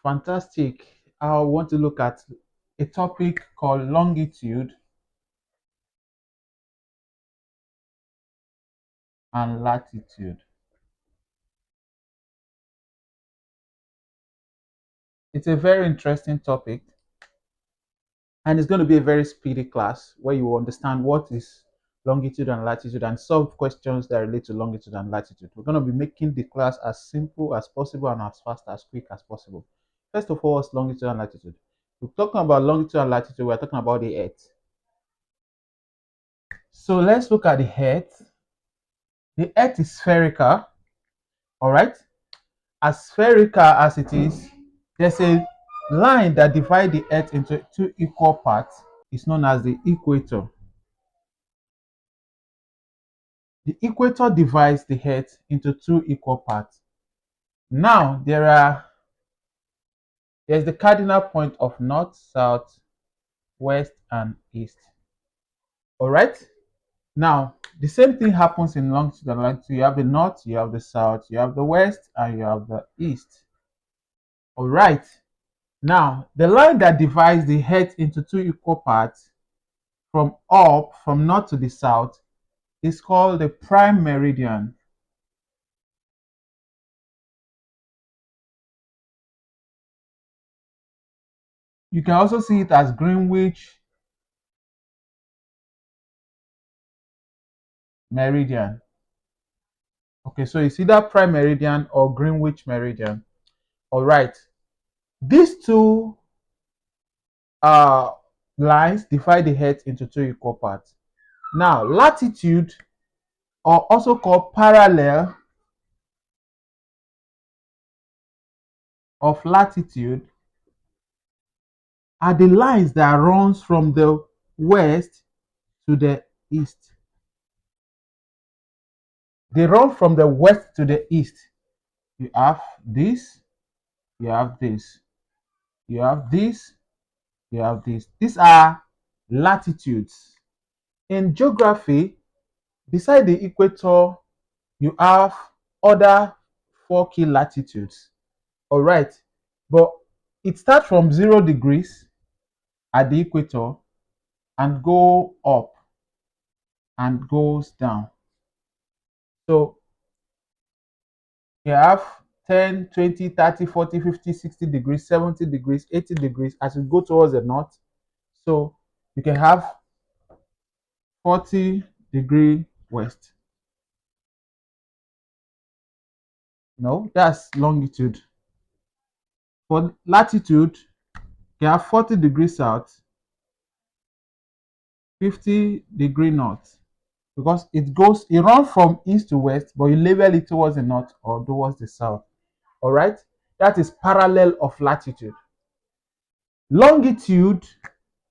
Fantastic. I want to look at a topic called longitude and latitude. It's a very interesting topic, and it's going to be a very speedy class where you will understand what is longitude and latitude and solve questions that relate to longitude and latitude. We're going to be making the class as simple as possible and as fast as quick as possible. First of all, what's longitude and latitude? We're talking about longitude and latitude, we're talking about the Earth. So let's look at the Earth. The Earth is spherical, all right? As spherical as it is, there's a line that divides the Earth into two equal parts. It's known as the equator. The equator divides the Earth into two equal parts. Now, there's the cardinal point of north, south, west, and east. All right? Now, the same thing happens in longitude and latitude. You have the north, you have the south, you have the west, and you have the east. All right. Now, the line that divides the Earth into two equal parts from north to the south is called the prime meridian. You can also see it as Greenwich meridian. Okay, so it's either prime meridian or Greenwich meridian. All right. These two lines divide the Earth into two equal parts. Now, latitude, or also called parallel of latitude, are the lines that runs from the west to the east. They run from the west to the east. You have this, you have this, you have this, you have this. These are latitudes. In geography, beside the equator, you have other four key latitudes. All right, but it starts from 0 degrees at the equator and go up and goes down. So you have 10, 20, 30, 40, 50, 60 degrees, 70 degrees, 80 degrees as you go towards the north. So you can have 40-degree west. No, that's longitude. For latitude, you have 40 degrees south, 50-degree north. Because it runs from east to west, but you label it towards the north or towards the south. All right, that is parallel of latitude. Longitude,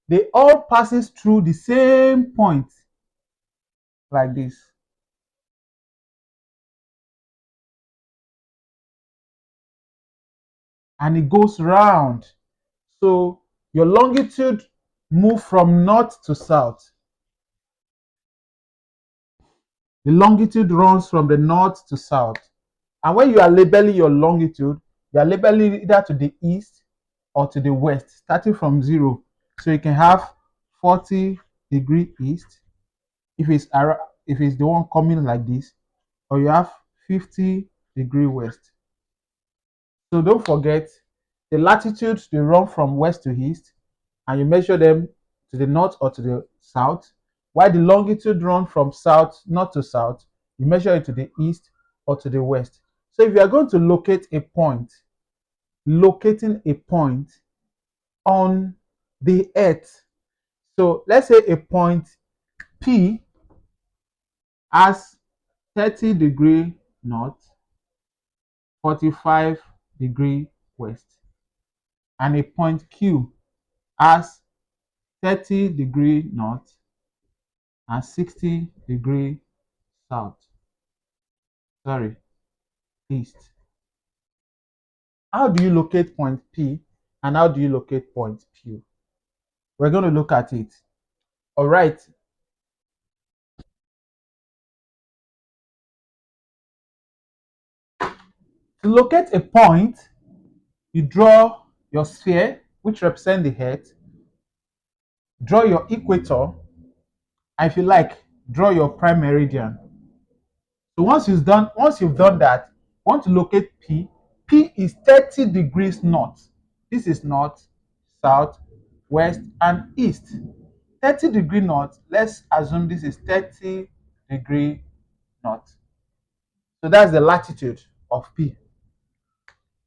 they all passes through the same point, like this. And it goes round. So your longitude move from north to south. The longitude runs from the north to south. And when you are labeling your longitude, you are labeling it either to the east or to the west, starting from 0. So you can have 40-degree east if it's the one coming like this, or you have 50-degree west. So don't forget, the latitudes, they run from west to east, and you measure them to the north or to the south, while the longitude run from north to south, you measure it to the east or to the west. So if you are going to locate a point, locating a point on the earth, so let's say a point P has 30-degree north, 45-degree west, and a point Q has 30-degree north and 60-degree south. Sorry, east. How do you locate point P and how do you locate point Q? We're going to look at it. All right. To locate a point, You draw your sphere, which represents the Earth. Draw your equator. And if you like, draw your prime meridian. So once you've done that, want to locate P. P is 30 degrees north. This is north, south, west, and east. 30-degree north, let's assume this is 30-degree north. So that's the latitude of P.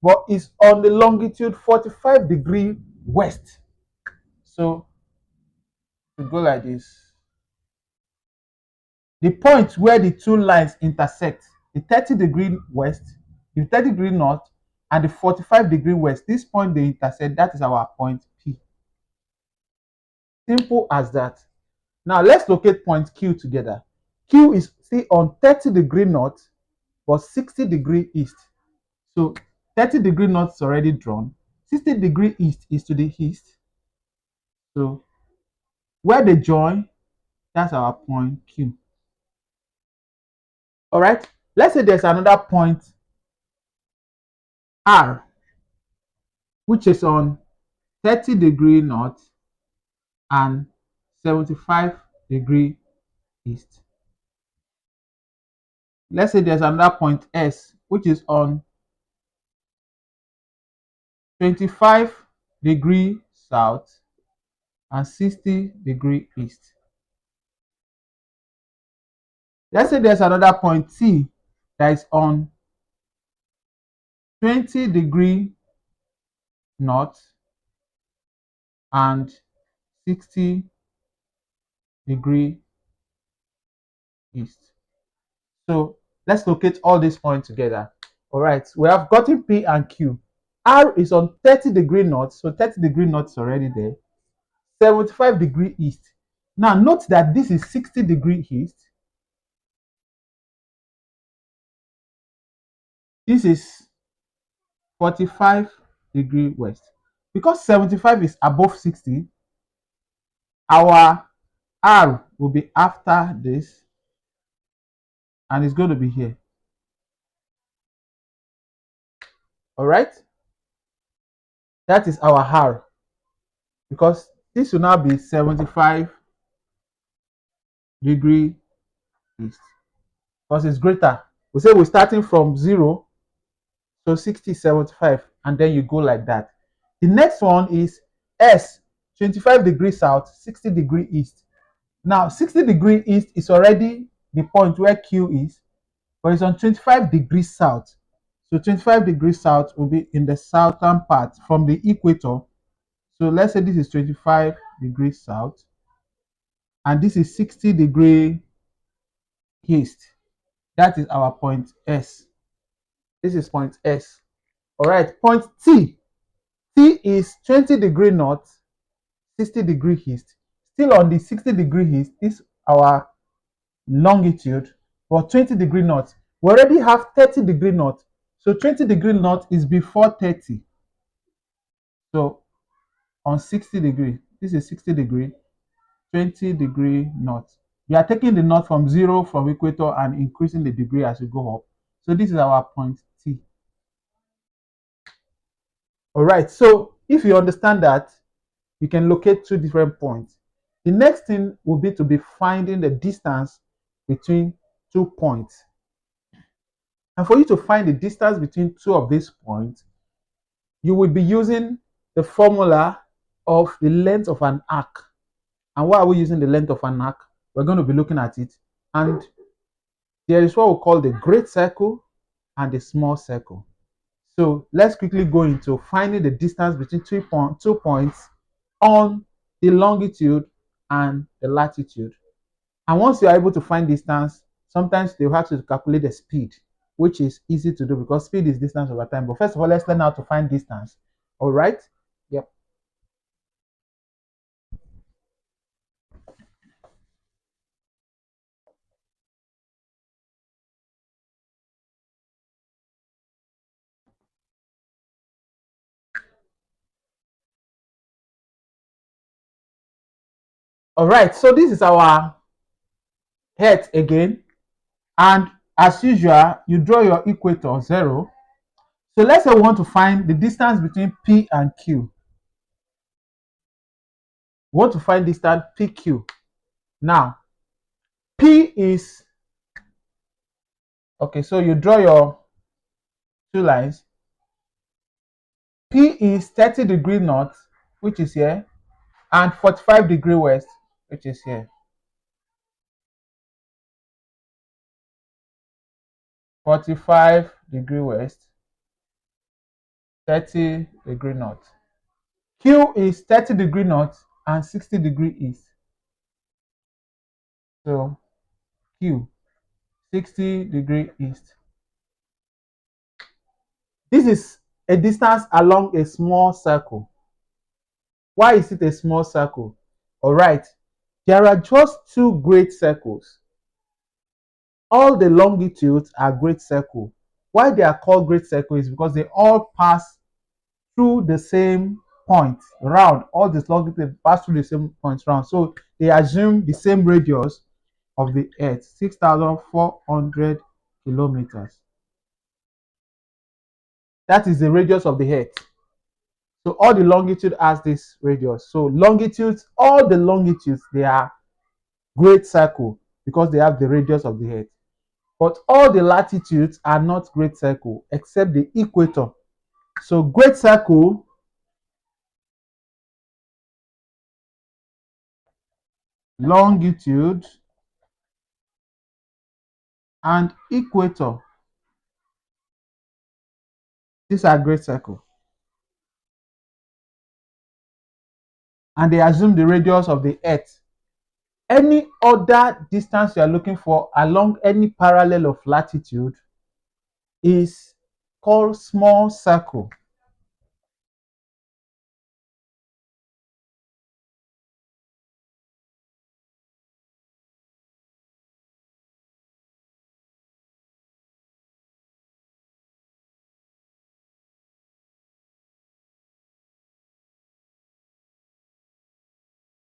But it's on the longitude 45-degree west. So to go like this. The point where the two lines intersect, the 30-degree west, the 30-degree north, and the 45-degree west, this point they intersect, that is our point P. Simple as that. Now let's locate point Q together. Q is still on 30-degree north, but 60-degree east. So 30-degree north is already drawn. 60-degree east is to the east. So where they join, that's our point Q. All right. Let's say there's another point R, which is on 30-degree north and 75-degree east. Let's say there's another point S, which is on 25-degree south and 60-degree east. Let's say there's another point T that is on 20-degree north and 60-degree east. So let's locate all these points together. All right, we have gotten P and Q. R is on 30-degree north, so 30-degree north is already there. 75-degree east. Now note that this is 60-degree east. This is 45-degree west. Because 75 is above 60, our R will be after this, and it's going to be here. All right, that is our R, because this will now be 75-degree east, because it's greater. We say we're starting from 0, so 60, 75, and then you go like that. The next one is S, 25-degree south, 60-degree east. Now 60-degree east is already the point where Q is, but it's on 25-degree south. So 25-degree south will be in the southern part from the equator. So let's say this is 25-degree south, and this is 60-degree east. That is our point S. This is point S. All right, point T. T is 20-degree north, 60-degree east. Still on the 60-degree east is our longitude, but 20-degree north. We already have 30-degree north. So 20-degree north is before 30. So on 60-degree, this is 60-degree, 20-degree north. We are taking the north from 0 from equator and increasing the degree as we go up. So this is our point T. All right, so if you understand that, you can locate two different points. The next thing will be to be finding the distance between 2 points. And for you to find the distance between two of these points, you will be using the formula of the length of an arc. And why are we using the length of an arc? We're going to be looking at it. And there is what we call the great circle and the small circle. So let's quickly go into finding the distance between 2 points on the longitude and the latitude. And once you are able to find distance, sometimes they have to calculate the speed, which is easy to do because speed is distance over time. But first of all, let's learn how to find distance. All right? Yep. All right, so this is our Earth again. And as usual, you draw your equator 0. So let's say we want to find the distance between P and Q. We want to find distance PQ. Now, P is, okay, so you draw your two lines. P is 30° north, which is here, and 45° west, which is here. 45° west, 30° north. Q is 30° north and 60° east. So Q, 60° east. This is a distance along a small circle. Why is it a small circle? All right, there are just two great circles. All the longitudes are great circles. Why they are called great circles is because they all pass through the same point round. All these longitudes pass through the same points round. So they assume the same radius of the Earth, 6,400 kilometers. That is the radius of the Earth. So all the longitude has this radius. So longitudes, all the longitudes, they are great circle because they have the radius of the Earth. But all the latitudes are not great circle except the equator. So great circle, longitude, and equator, these are great circle. And they assume the radius of the Earth. Any other distance you are looking for along any parallel of latitude is called small circle.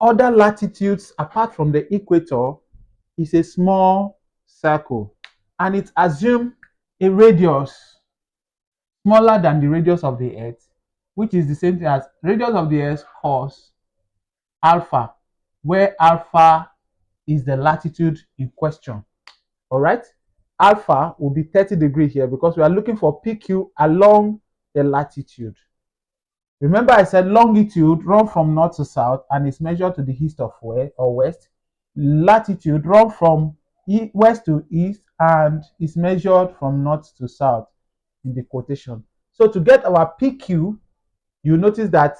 Other latitudes apart from the equator is a small circle, and it assumes a radius smaller than the radius of the Earth, which is the same thing as radius of the Earth cos alpha, where alpha is the latitude in question. All right, alpha will be 30° here because we are looking for PQ along the latitude. Remember I said longitude run from north to south and is measured to the east of west. Latitude run from west to east and is measured from north to south in the quotation. So to get our PQ, you notice that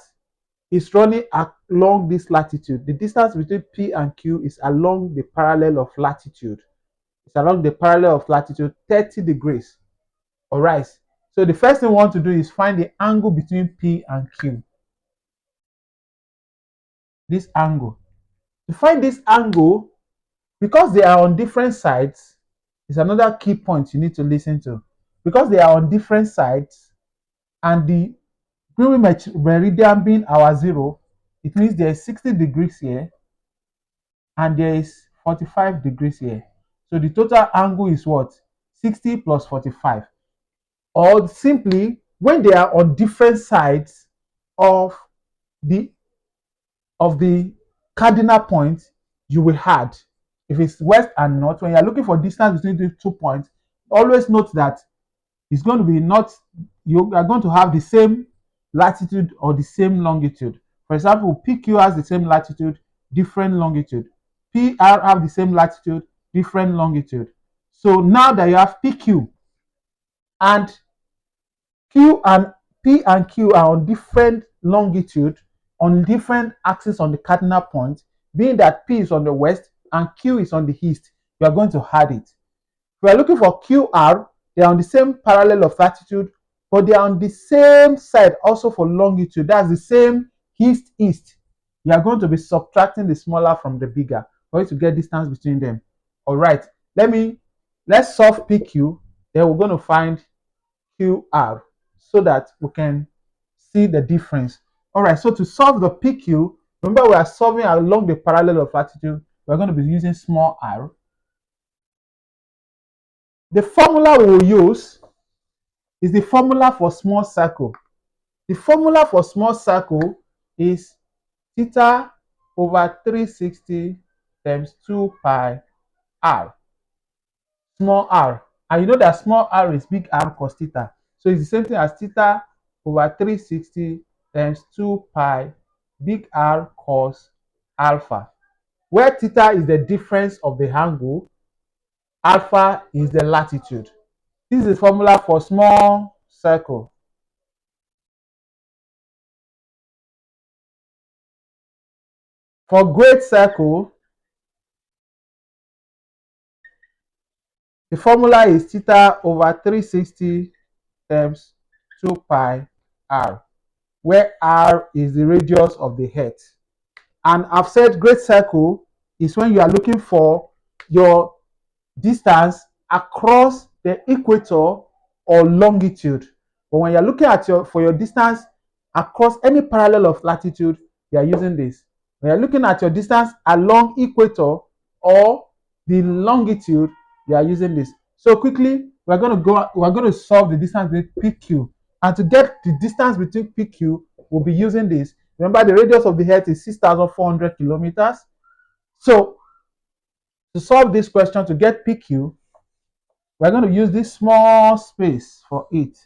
it's running along this latitude. The distance between P and Q is along the parallel of latitude. It's along the parallel of latitude 30°. All right. So the first thing we want to do is find the angle between P and Q. This angle. To find this angle, because they are on different sides, is another key point you need to listen to. Because they are on different sides and the Greenwich meridian being our zero, it means there is 60° here and there is 45° here. So the total angle is what? 60 plus 45. Or simply, when they are on different sides of the cardinal point, you will add. If it's west and north, when you're looking for distance between the 2 points, always note that it's going to be not, you are going to have the same latitude or the same longitude. For example, PQ has the same latitude, different longitude. PR have the same latitude, different longitude. So now that you have PQ and Q and P and Q are on different longitude, on different axes on the cardinal point, being that P is on the west and Q is on the east, we are going to add it. If we are looking for QR, they are on the same parallel of latitude, but they are on the same side also for longitude. That's the same east-east. You are going to be subtracting the smaller from the bigger for you to get distance between them. All right, let's solve PQ. Then we're going to find QR so that we can see the difference. All right, so to solve the PQ, remember we are solving along the parallel of latitude. We're going to be using small r. The formula we will use is the formula for small circle. The formula for small circle is theta over 360 times 2 pi r, small r. And you know that small r is big R cos theta. So it's the same thing as theta over 360 times 2 pi big R cos alpha, where theta is the difference of the angle, alpha is the latitude. This is the formula for small circle. For great circle, the formula is theta over 360 times 2 pi r, where r is the radius of the earth. And I've said great circle is when you are looking for your distance across the equator or longitude. But when you're looking at your distance across any parallel of latitude, you are using this. When you're looking at your distance along equator or the longitude, you are using this. So quickly, we're going to solve the distance between PQ. And to get the distance between PQ, we'll be using this. Remember, the radius of the earth is 6,400 kilometers. So to solve this question, to get PQ, we're going to use this small space for it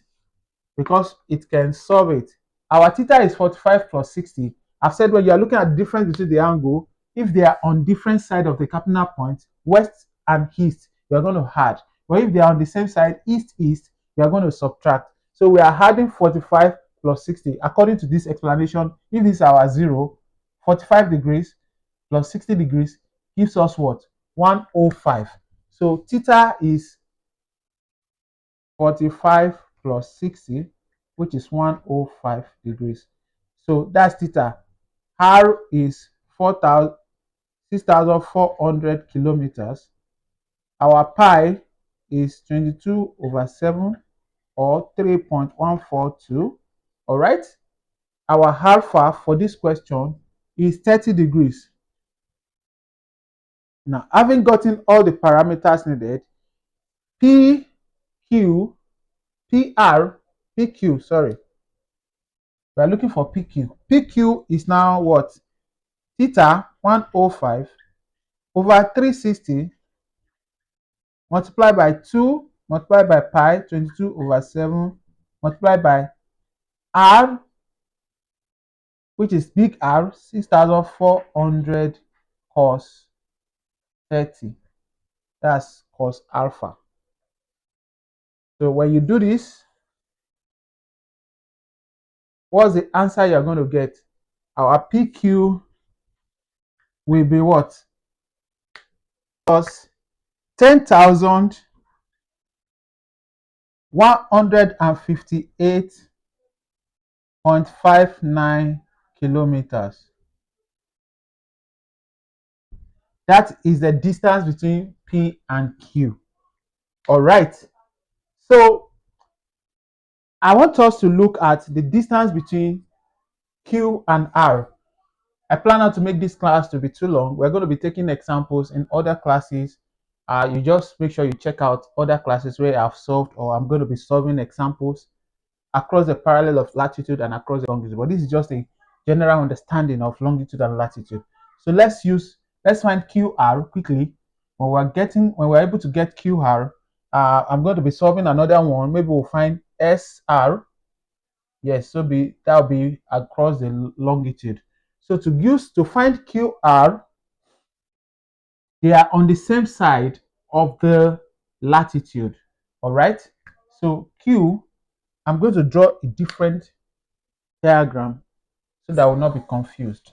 because it can solve it. Our theta is 45 plus 60. I've said when you are looking at the difference between the angle, if they are on different side of the cardinal point, west and east, you are going to add. But if they are on the same side, east, you are going to subtract. So we are adding 45 plus 60. According to this explanation, if this is our 0, 45 degrees plus 60 degrees gives us what? 105. So theta is 45 plus 60, which is 105 degrees. So that's theta. R is 6,400 kilometers. Our pi is 22 over 7 or 3.142. All right. Our alpha for this question is 30 degrees. Now, having gotten all the parameters needed, PQ, PR, PQ, sorry. We are looking for PQ. PQ is now what? Theta 105 over 360 multiplied by 2 multiplied by pi 22 over 7 multiplied by R, which is big R, 6,400 cos 30. That's cos alpha. So when you do this, what's the answer you're going to get? Our PQ will be what? Plus 10,158.59 kilometers. That is the distance between P and Q. All right. So I want us to look at the distance between Q and R. I plan not to make this class to be too long. We're going to be taking examples in other classes. You just make sure you check out other classes where I've solved or I'm going to be solving examples across the parallel of latitude and across the longitude. But this is just a general understanding of longitude and latitude. So let's find QR quickly. When we're able to get QR, I'm going to be solving another one. Maybe we'll find SR. Yes, that'll be across the longitude. So to find QR, they are on the same side of the latitude. All right. So Q, I'm going to draw a different diagram so that I will not be confused.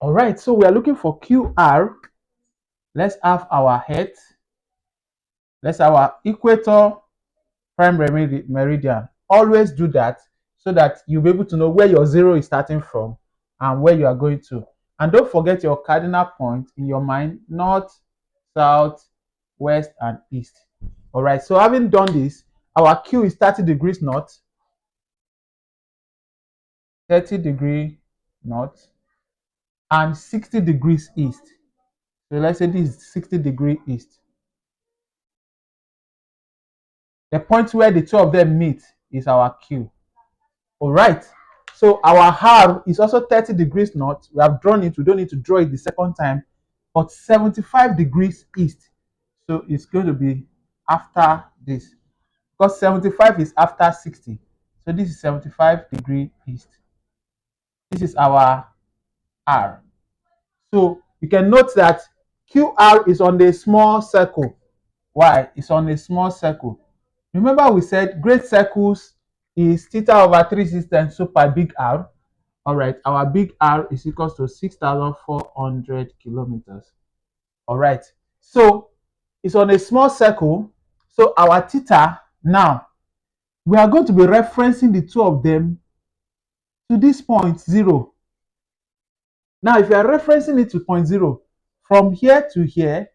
All right, so we are looking for QR. Let's have our head. Let's have our equator, prime meridian. Always do that so that you'll be able to know where your 0 is starting from and where you are going to. And don't forget your cardinal point in your mind: north, south, west, and east. All right, so having done this, our Q is 30 degrees north, 30 degree north. and 60 degrees east. So let's say this is 60 degrees east. The point where the two of them meet is our Q. All right. So our R is also 30 degrees north. We have drawn it. We don't need to draw it the second time, but 75 degrees east. So it's going to be after this, because 75 is after 60. So this is 75 degree east. This is our R. So you can note that QR is on the small circle. Why? It's on a small circle. Remember we said great circles is theta over 360 so pi big R. All right, our big R is equals to 6,400 kilometers. All right, so it's on a small circle. So our theta now, we are going to be referencing the two of them to this point 0. Now, if you are referencing it to point 0, from here to here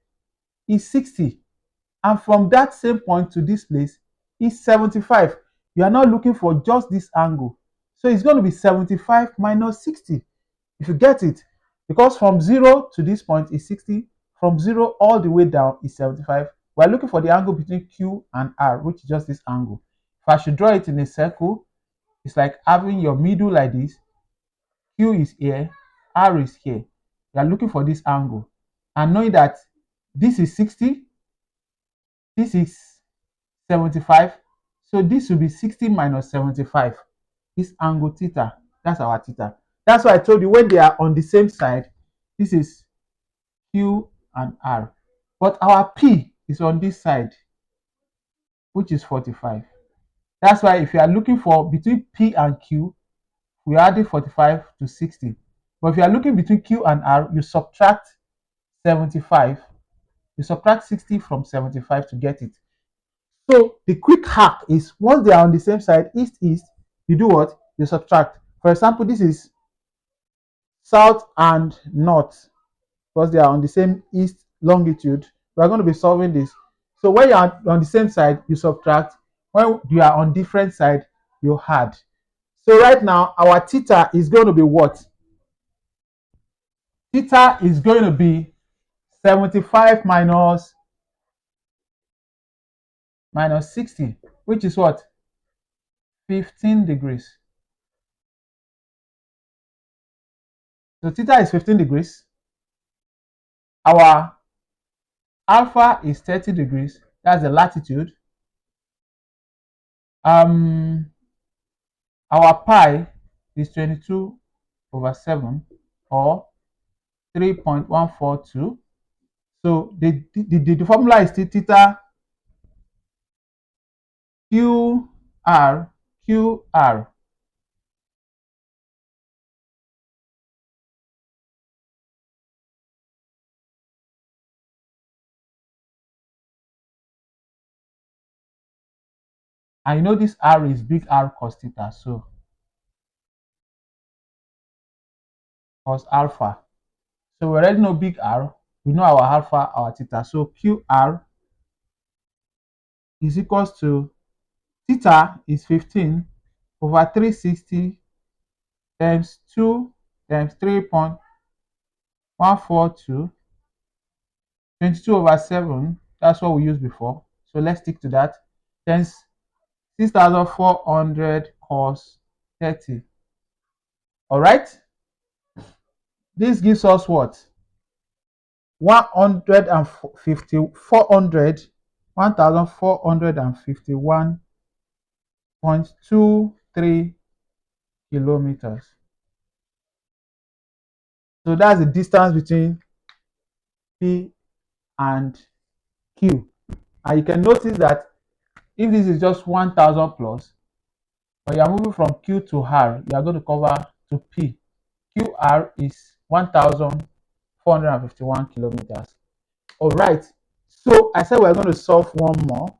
is 60. And from that same point to this place is 75. You are not looking for just this angle. So it's going to be 75 minus 60. If you get it, because from 0 to this point is 60, from 0 all the way down is 75. We're looking for the angle between Q and R, which is just this angle. If I should draw it in a circle, it's like having your middle like this. Q is here, R is here. You are looking for this angle. And knowing that this is 60, this is 75. So this will be 60 minus 75. This angle theta, that's our theta. That's why I told you when they are on the same side, this is Q and R. But our P is on this side, which is 45. That's why if you are looking for between P and Q, we add 45 to 60. But if you are looking between Q and R, you subtract 75. You subtract 60 from 75 to get it. So the quick hack is once they are on the same side, east, you do what? You subtract. For example, this is south and north because they are on the same east longitude. We are going to be solving this. So when you are on the same side, you subtract. When you are on different side, you add. So right now, our theta is going to be what? Theta is going to be 75 minus 60, which is what? 15 degrees. So theta is 15 degrees. Our alpha is 30 degrees. That's the latitude. Our pi is 22/7 or 3.142. So the formula is theta QR. I know this R is big R cos theta, so cos alpha. So we already know big R. We know our alpha, our theta. So QR is equals to theta is 15 over 360 times 2 times 3.142, 22/7. That's what we used before. So let's stick to that. Times 6,400 cos 30. All right. This gives us what? 1,451.23 kilometers. So that's the distance between P and Q. And you can notice that if this is just 1,000 plus, when you are moving from Q to R, you are going to cover to P. QR is 1,451 kilometers. All right. So I said we're going to solve one more,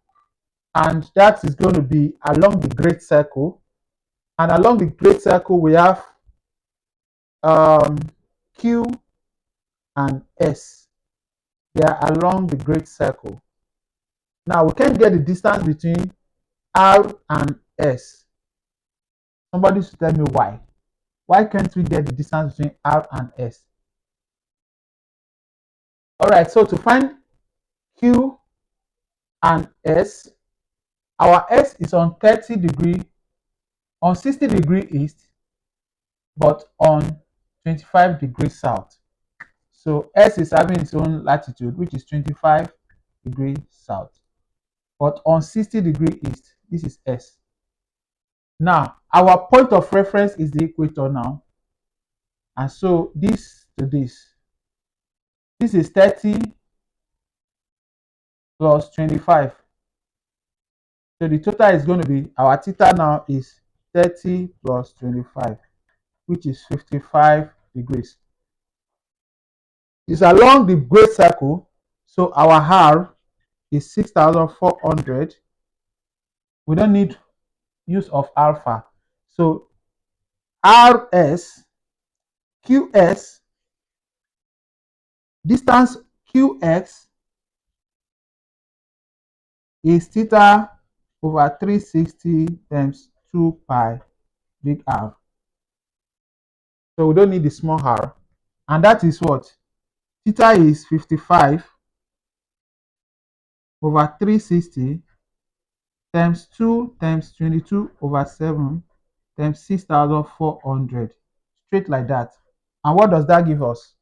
and that is going to be along the great circle. And along the great circle, we have Q and S. They are along the great circle. Now we can't get the distance between R and S. Somebody should tell me why. Why can't we get the distance between R and S? All right, so to find Q and S, our S is on 30 degree, on 60 degree east, but on 25 degrees south. So S is having its own latitude, which is 25 degrees south, but on 60 degree east. This is S. Now, our point of reference is the equator now. And so this to this is 30 plus 25. So the total is going to be, our theta now is 30 plus 25, which is 55 degrees. It's along the great circle, so our R is 6,400. We don't need use of alpha. So RS, QS, distance QX is theta over 360 times 2 pi big R. So we don't need the small r. And that is what? Theta is 55 over 360 times 2 times 22 over 7 times 6,400. Straight like that. And what does that give us?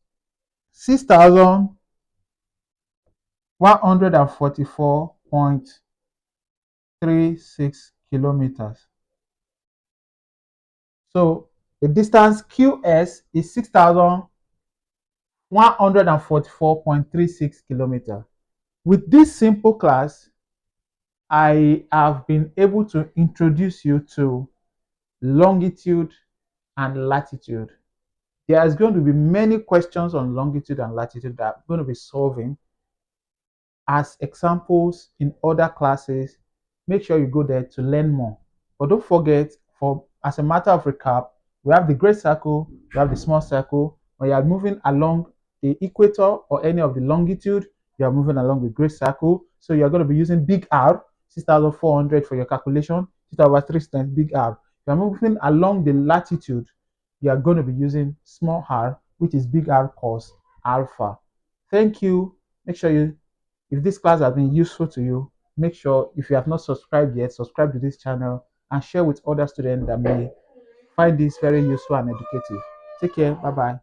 6,144.36 kilometers. So the distance QS is 6,144.36 kilometers. With this simple class, I have been able to introduce you to longitude and latitude. There's going to be many questions on longitude and latitude that I'm going to be solving as examples in other classes. Make sure you go there to learn more. But don't forget, for as a matter of recap, we have the great circle, we have the small circle. When you are moving along the equator or any of the longitude, you are moving along the great circle. So you're going to be using big R, 6,400 for your calculation, theta over 3 times big R. If you're moving along the latitude, you are going to be using small r, which is big R cos alpha. Thank you. Make sure you, if this class has been useful to you, make sure, if you have not subscribed yet, subscribe to this channel and share with other students that may find this very useful and educative. Take care. Bye-bye.